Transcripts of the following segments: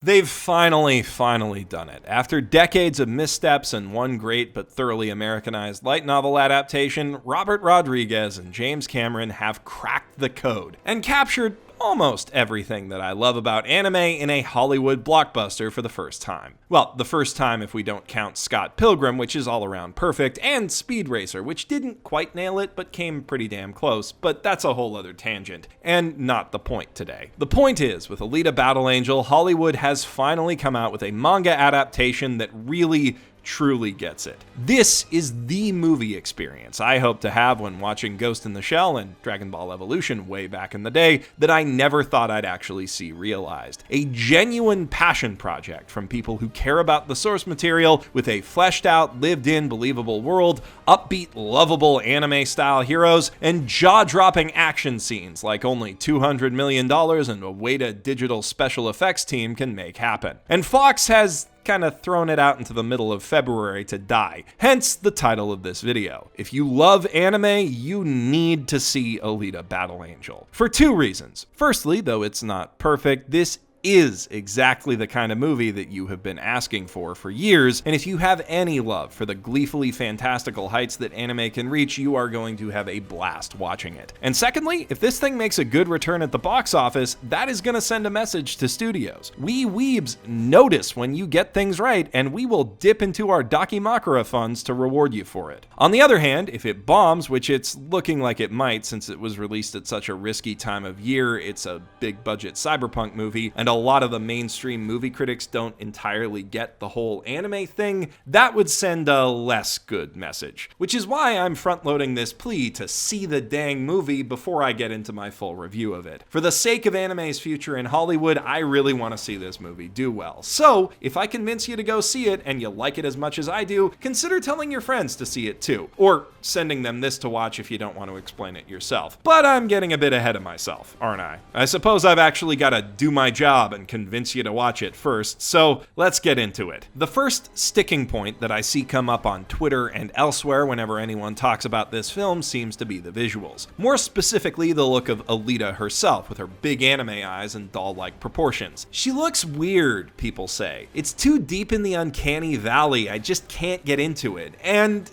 They've finally done it. After decades of missteps and one great but thoroughly Americanized light novel adaptation, Robert Rodriguez and James Cameron have cracked the code and captured almost everything that I love about anime in a Hollywood blockbuster for the first time. Well, the first time if we don't count Scott Pilgrim, which is all around perfect, and Speed Racer, which didn't quite nail it, but came pretty damn close, but that's a whole other tangent, and not the point today. The point is, with Alita Battle Angel, Hollywood has finally come out with a manga adaptation that really truly gets it. This is the movie experience I hope to have when watching Ghost in the Shell and Dragon Ball Evolution way back in the day that I never thought I'd actually see realized. A genuine passion project from people who care about the source material with a fleshed out, lived in, believable world, upbeat, lovable anime-style heroes, and jaw-dropping action scenes like only $200 million and a Weta digital special effects team can make happen. And Fox has kind of thrown it out into the middle of February to die, hence the title of this video. If you love anime, you need to see Alita Battle Angel. For two reasons. Firstly, though it's not perfect, this is exactly the kind of movie that you have been asking for years, and if you have any love for the gleefully fantastical heights that anime can reach, you are going to have a blast watching it. And secondly, if this thing makes a good return at the box office, that is going to send a message to studios. We weebs notice when you get things right, and we will dip into our Dakimakura funds to reward you for it. On the other hand, if it bombs, which it's looking like it might since it was released at such a risky time of year, it's a big budget cyberpunk movie, and a lot of the mainstream movie critics don't entirely get the whole anime thing, that would send a less good message. Which is why I'm front-loading this plea to see the dang movie before I get into my full review of it. For the sake of anime's future in Hollywood, I really want to see this movie do well. So, if I convince you to go see it and you like it as much as I do, consider telling your friends to see it too. Or sending them this to watch if you don't want to explain it yourself. But I'm getting a bit ahead of myself, aren't I? I suppose I've actually got to do my job and convince you to watch it first, so let's get into it. The first sticking point that I see come up on Twitter and elsewhere whenever anyone talks about this film seems to be the visuals. More specifically, the look of Alita herself with her big anime eyes and doll-like proportions. She looks weird, people say. It's too deep in the uncanny valley, I just can't get into it. And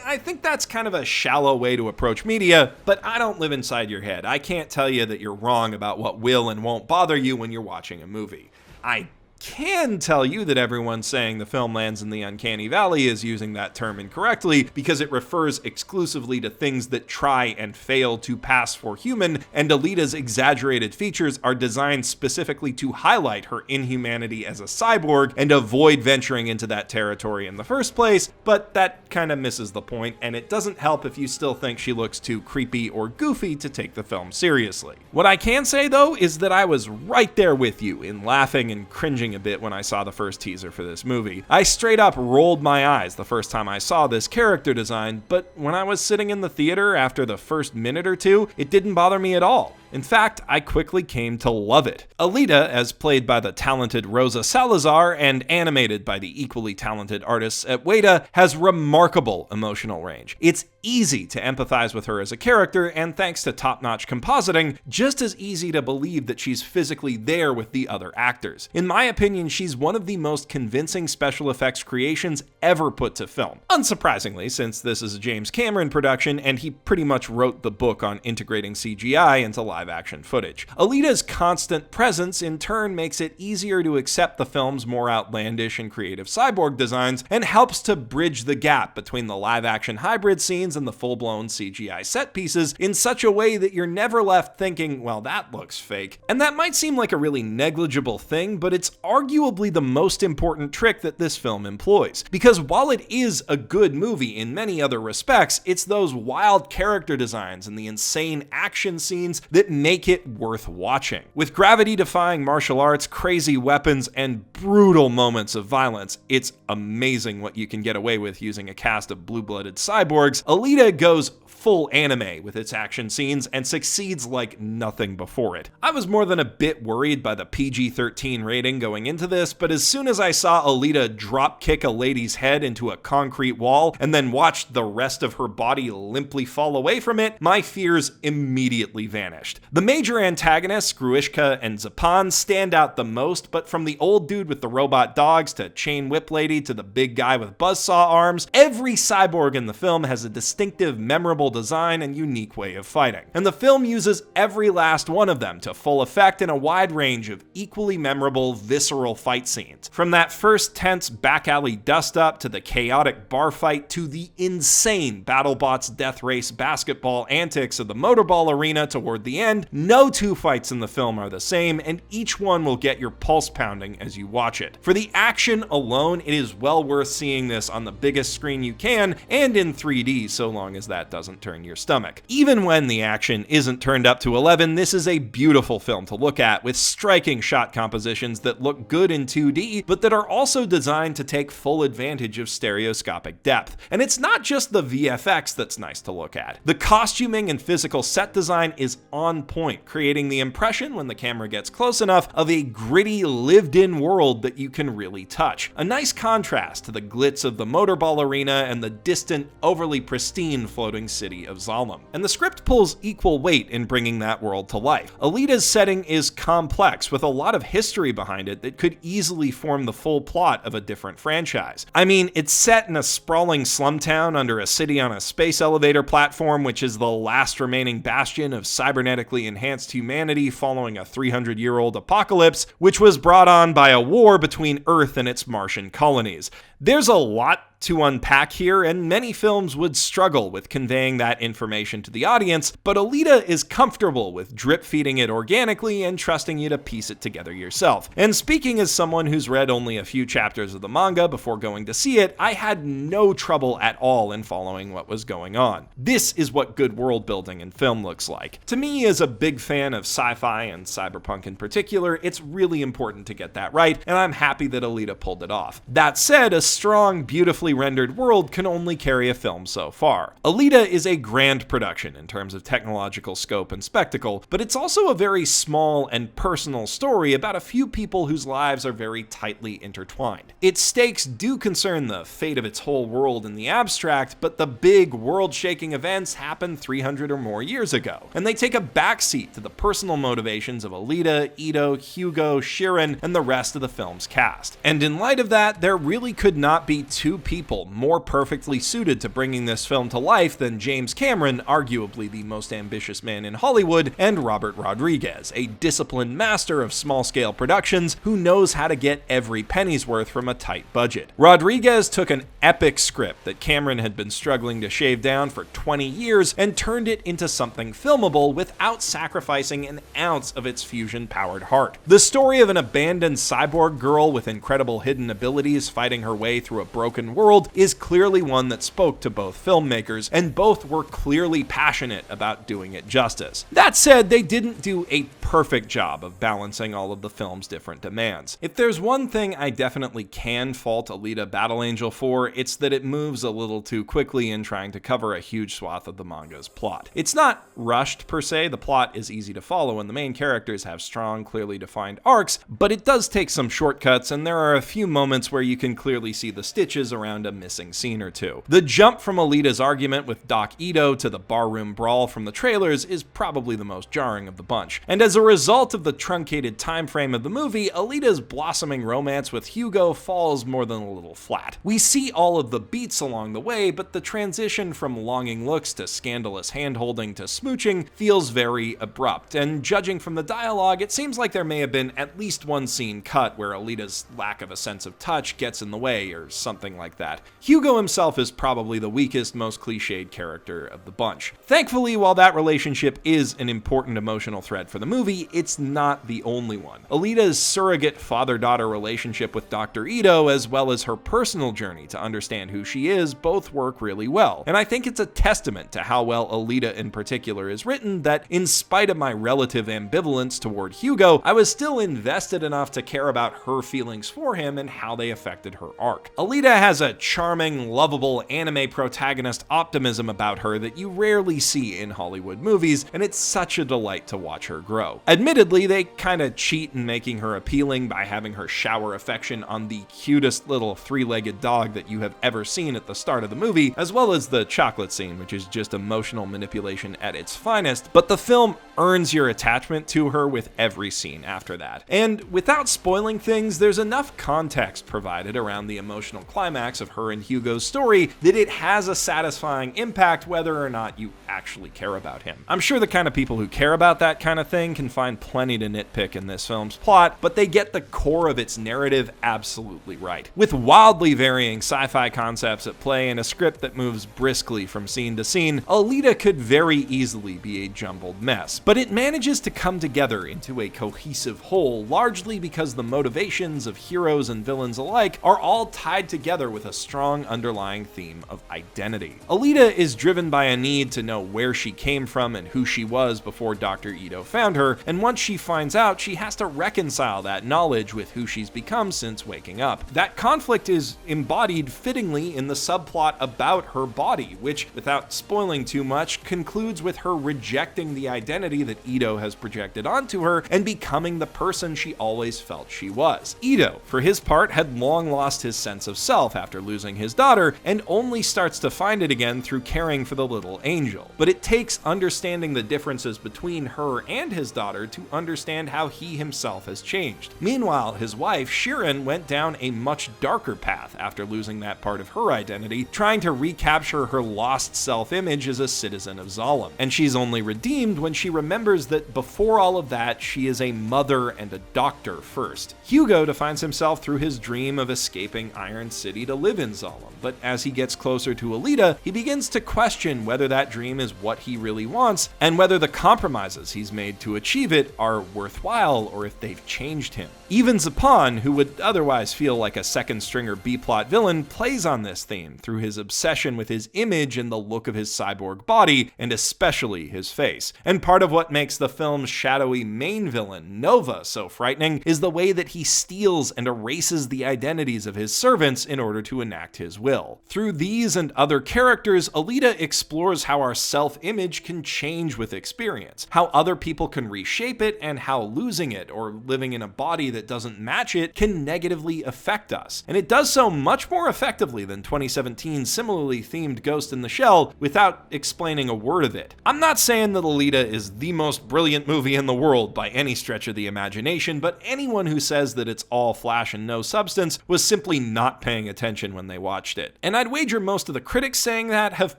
I think that's kind of a shallow way to approach media, but I don't live inside your head. I can't tell you that you're wrong about what will and won't bother you when you're watching a movie. I can tell you that everyone saying the film lands in the uncanny valley is using that term incorrectly because it refers exclusively to things that try and fail to pass for human, and Alita's exaggerated features are designed specifically to highlight her inhumanity as a cyborg and avoid venturing into that territory in the first place, but that kind of misses the point, and it doesn't help if you still think she looks too creepy or goofy to take the film seriously. What I can say though is that I was right there with you in laughing and cringing a bit when I saw the first teaser for this movie. I straight up rolled my eyes the first time I saw this character design, but when I was sitting in the theater after the first minute or two, it didn't bother me at all. In fact, I quickly came to love it. Alita, as played by the talented Rosa Salazar and animated by the equally talented artists at Weta, has remarkable emotional range. It's easy to empathize with her as a character, and thanks to top-notch compositing, just as easy to believe that she's physically there with the other actors. In my opinion, she's one of the most convincing special effects creations ever put to film. Unsurprisingly, since this is a James Cameron production, and he pretty much wrote the book on integrating CGI into live-action footage. Alita's constant presence in turn makes it easier to accept the film's more outlandish and creative cyborg designs and helps to bridge the gap between the live-action hybrid scenes and the full-blown CGI set pieces in such a way that you're never left thinking, well, that looks fake. And that might seem like a really negligible thing, but it's arguably the most important trick that this film employs. Because while it is a good movie in many other respects, it's those wild character designs and the insane action scenes that make it worth watching. With gravity-defying martial arts, crazy weapons, and brutal moments of violence. It's amazing what you can get away with using a cast of blue-blooded cyborgs. Alita goes full anime with its action scenes and succeeds like nothing before it. I was more than a bit worried by the PG-13 rating going into this, but as soon as I saw Alita drop kick a lady's head into a concrete wall and then watched the rest of her body limply fall away from it, my fears immediately vanished. The major antagonists, Gruishka and Zapan, stand out the most, but from the old dude with the robot dogs to Chain Whip Lady to the big guy with buzzsaw arms, every cyborg in the film has a distinctive, memorable design and unique way of fighting. And the film uses every last one of them to full effect in a wide range of equally memorable, visceral fight scenes. From that first tense back alley dust-up to the chaotic bar fight to the insane BattleBots death race basketball antics of the motorball arena toward the end, no two fights in the film are the same, and each one will get your pulse pounding as you watch it. For the action alone, it is well worth seeing this on the biggest screen you can, and in 3D so long as that doesn't turn your stomach. Even when the action isn't turned up to 11, this is a beautiful film to look at, with striking shot compositions that look good in 2D, but that are also designed to take full advantage of stereoscopic depth. And it's not just the VFX that's nice to look at. The costuming and physical set design is on point, creating the impression, when the camera gets close enough, of a gritty, lived-in world that you can really touch. A nice contrast to the glitz of the motorball arena and the distant, overly pristine floating city of Zalem. And the script pulls equal weight in bringing that world to life. Alita's setting is complex, with a lot of history behind it that could easily form the full plot of a different franchise. I mean, it's set in a sprawling slum town under a city on a space elevator platform, which is the last remaining bastion of cybernetically enhanced humanity following a 300-year-old apocalypse, which was brought on by a war between Earth and its Martian colonies. There's a lot to unpack here, and many films would struggle with conveying that information to the audience, but Alita is comfortable with drip feeding it organically and trusting you to piece it together yourself. And speaking as someone who's read only a few chapters of the manga before going to see it, I had no trouble at all in following what was going on. This is what good world building in film looks like. To me, as a big fan of sci-fi and cyberpunk in particular, it's really important to get that right, and I'm happy that Alita pulled it off. That said, a strong, beautifully rendered world can only carry a film so far. Alita is a grand production in terms of technological scope and spectacle, but it's also a very small and personal story about a few people whose lives are very tightly intertwined. Its stakes do concern the fate of its whole world in the abstract, but the big world-shaking events happened 300 or more years ago, and they take a backseat to the personal motivations of Alita, Ito, Hugo, Shirin, and the rest of the film's cast. And in light of that, there really could not be two people more perfectly suited to bringing this film to life than James Cameron, arguably the most ambitious man in Hollywood, and Robert Rodriguez, a disciplined master of small-scale productions who knows how to get every penny's worth from a tight budget. Rodriguez took an epic script that Cameron had been struggling to shave down for 20 years and turned it into something filmable without sacrificing an ounce of its fusion-powered heart. The story of an abandoned cyborg girl with incredible hidden abilities fighting her way through a broken world is clearly one that spoke to both filmmakers, and both were clearly passionate about doing it justice. That said, they didn't do a perfect job of balancing all of the film's different demands. If there's one thing I definitely can fault Alita Battle Angel for, it's that it moves a little too quickly in trying to cover a huge swath of the manga's plot. It's not rushed per se, the plot is easy to follow and the main characters have strong, clearly defined arcs, but it does take some shortcuts, and there are a few moments where you can clearly see the stitches around a missing scene or two. The jump from Alita's argument with Doc Ito to the barroom brawl from the trailers is probably the most jarring of the bunch. And as a result of the truncated time frame of the movie, Alita's blossoming romance with Hugo falls more than a little flat. We see all of the beats along the way, but the transition from longing looks to scandalous handholding to smooching feels very abrupt, and judging from the dialogue, it seems like there may have been at least one scene cut where Alita's lack of a sense of touch gets in the way Mary or something like that. Hugo himself is probably the weakest, most cliched character of the bunch. Thankfully, while that relationship is an important emotional thread for the movie, it's not the only one. Alita's surrogate father-daughter relationship with Dr. Ito, as well as her personal journey to understand who she is, both work really well. And I think it's a testament to how well Alita in particular is written that, in spite of my relative ambivalence toward Hugo, I was still invested enough to care about her feelings for him and how they affected her arc. Alita has a charming, lovable anime protagonist optimism about her that you rarely see in Hollywood movies, and it's such a delight to watch her grow. Admittedly, they kinda cheat in making her appealing by having her shower affection on the cutest little three-legged dog that you have ever seen at the start of the movie, as well as the chocolate scene, which is just emotional manipulation at its finest, but the film earns your attachment to her with every scene after that. And without spoiling things, there's enough context provided around the emotional climax of her and Hugo's story that it has a satisfying impact whether or not you actually care about him. I'm sure the kind of people who care about that kind of thing can find plenty to nitpick in this film's plot, but they get the core of its narrative absolutely right. With wildly varying sci-fi concepts at play and a script that moves briskly from scene to scene, Alita could very easily be a jumbled mess. But it manages to come together into a cohesive whole, largely because the motivations of heroes and villains alike are all tied together with a strong underlying theme of identity. Alita is driven by a need to know where she came from and who she was before Dr. Ito found her, and once she finds out, she has to reconcile that knowledge with who she's become since waking up. That conflict is embodied fittingly in the subplot about her body, which, without spoiling too much, concludes with her rejecting the identity that Ito has projected onto her and becoming the person she always felt she was. Ito, for his part, had long lost his sense of self after losing his daughter and only starts to find it again through caring for the little angel. But it takes understanding the differences between her and his daughter to understand how he himself has changed. Meanwhile, his wife, Shirin, went down a much darker path after losing that part of her identity, trying to recapture her lost self-image as a citizen of Zalem. And she's only redeemed when she remembers that before all of that, she is a mother and a doctor first. Hugo defines himself through his dream of escaping Iron City to live in Zalem, but as he gets closer to Alita, he begins to question whether that dream is what he really wants, and whether the compromises he's made to achieve it are worthwhile or if they've changed him. Even Zapan, who would otherwise feel like a second-stringer B-plot villain, plays on this theme through his obsession with his image and the look of his cyborg body, and especially his face. And part of what makes the film's shadowy main villain, Nova, so frightening is the way that he steals and erases the identities of his servants in order to enact his will. Through these and other characters, Alita explores how our self-image can change with experience, how other people can reshape it, and how losing it or living in a body that doesn't match it can negatively affect us. And it does so much more effectively than 2017's similarly themed Ghost in the Shell without explaining a word of it. I'm not saying that Alita is the most brilliant movie in the world by any stretch of the imagination, but anyone who says that it's all flash and no substance was simply not paying attention when they watched it. And I'd wager most of the critics saying that have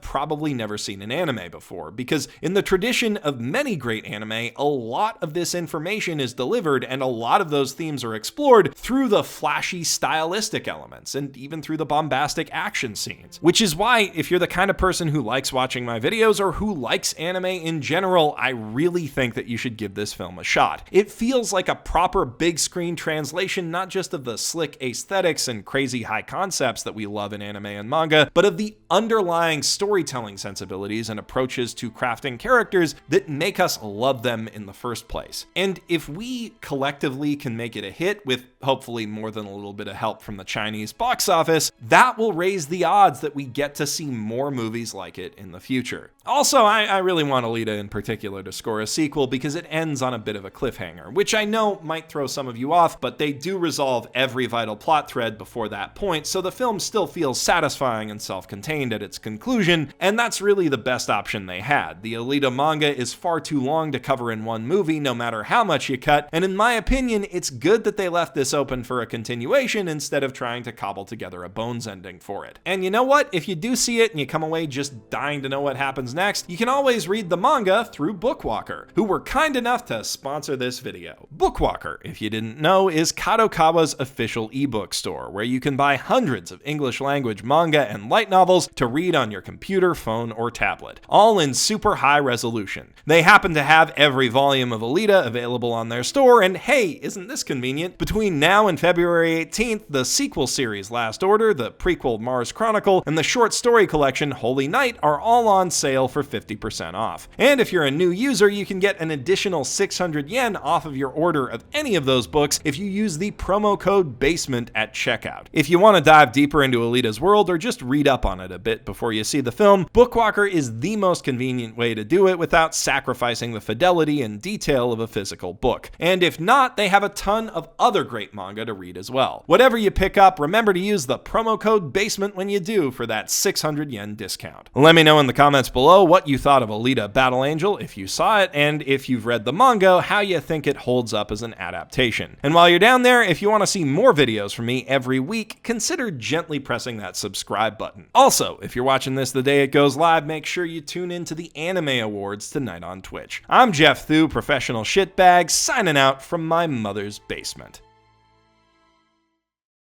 probably never seen an anime before, because in the tradition of many great anime, a lot of this information is delivered and a lot of those themes are explored through the flashy stylistic elements and even through the bombastic action scenes. Which is why, if you're the kind of person who likes watching my videos or who likes anime in general, I really think that you should give this film a shot. It feels like a proper big screen translation, not just of the slick aesthetics and crazy high concepts that we love in anime and manga, but of the underlying storytelling sensibilities and approaches to crafting characters that make us love them in the first place. And if we collectively can make it a hit with hopefully more than a little bit of help from the Chinese box office, that will raise the odds that we get to see more movies like it in the future. Also, I really want Alita in particular to score a sequel because it ends on a bit of a cliffhanger, which I know might throw some of you off, but they do resolve every vital plot thread before that point, so the film still feels satisfying and self-contained at its conclusion, and that's really the best option they had. The Alita manga is far too long to cover in one movie, no matter how much you cut, and in my opinion, it's good that they left this open for a continuation instead of trying to cobble together a Bones ending for it. And you know what? If you do see it and you come away just dying to know what happens comes next, you can always read the manga through Bookwalker, who were kind enough to sponsor this video. Bookwalker, if you didn't know, is Kadokawa's official ebook store, where you can buy hundreds of English language manga and light novels to read on your computer, phone, or tablet, all in super high resolution. They happen to have every volume of Alita available on their store, and hey, isn't this convenient? Between now and February 18th, the sequel series Last Order, the prequel Mars Chronicle, and the short story collection Holy Night are all on sale for 50% off. And if you're a new user, you can get an additional 600 yen off of your order of any of those books if you use the promo code BASEMENT at checkout. If you want to dive deeper into Alita's world or just read up on it a bit before you see the film, Bookwalker is the most convenient way to do it without sacrificing the fidelity and detail of a physical book. And if not, they have a ton of other great manga to read as well. Whatever you pick up, remember to use the promo code BASEMENT when you do for that 600 yen discount. Let me know in the comments below what you thought of Alita Battle Angel if you saw it, and if you've read the manga, how you think it holds up as an adaptation. And while you're down there, if you want to see more videos from me every week, consider gently pressing that subscribe button. Also, if you're watching this the day it goes live, make sure you tune in to the Anime Awards tonight on Twitch. I'm Geoff Thew, professional shitbag, signing out from my mother's basement.